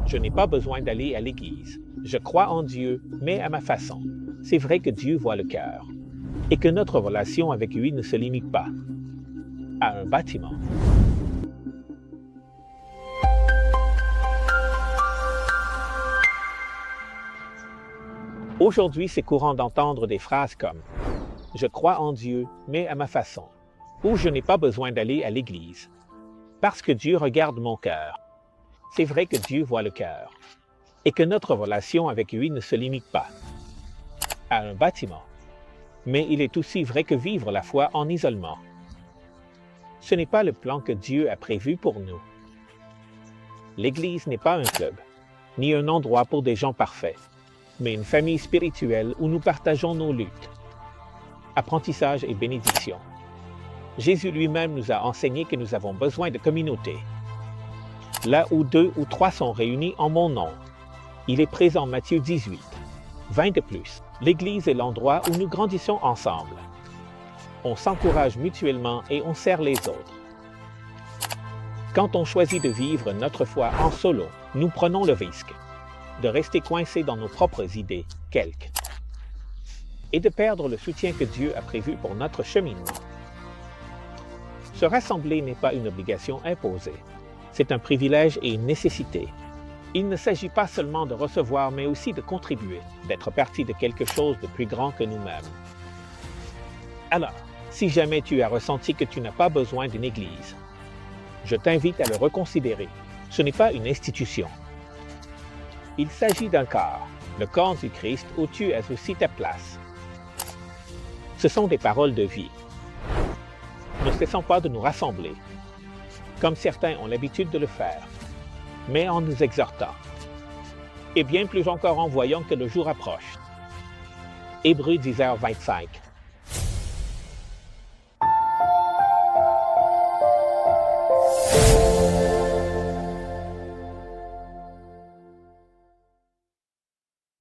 Je n'ai pas besoin d'aller à l'église. Je crois en Dieu, mais à ma façon. C'est vrai que Dieu voit le cœur et que notre relation avec lui ne se limite pas à un bâtiment. Aujourd'hui, c'est courant d'entendre des phrases comme « Je crois en Dieu, mais à ma façon » ou « Je n'ai pas besoin d'aller à l'église, parce que Dieu regarde mon cœur ». C'est vrai que Dieu voit le cœur et que notre relation avec lui ne se limite pas à un bâtiment. Mais il est aussi vrai que vivre la foi en isolement, ce n'est pas le plan que Dieu a prévu pour nous. L'Église n'est pas un club, ni un endroit pour des gens parfaits, mais une famille spirituelle où nous partageons nos luttes, apprentissage et bénédiction. Jésus lui-même nous a enseigné que nous avons besoin de communauté. Là où 2 ou 3 sont réunis en mon nom, il est présent. Matthieu 18, 20 de plus. L'Église est l'endroit où nous grandissons ensemble. On s'encourage mutuellement et on sert les autres. Quand on choisit de vivre notre foi en solo, nous prenons le risque de rester coincés dans nos propres idées, et de perdre le soutien que Dieu a prévu pour notre cheminement. Se rassembler n'est pas une obligation imposée. C'est un privilège et une nécessité. Il ne s'agit pas seulement de recevoir, mais aussi de contribuer, d'être partie de quelque chose de plus grand que nous-mêmes. Alors, si jamais tu as ressenti que tu n'as pas besoin d'une église, je t'invite à le reconsidérer. Ce n'est pas une institution. Il s'agit d'un corps, le corps du Christ où tu as aussi ta place. Ce sont des paroles de vie. Ne cessons pas de nous rassembler, comme certains ont l'habitude de le faire, mais en nous exhortant, et bien plus encore en voyant que le jour approche. Hébreux 10h25.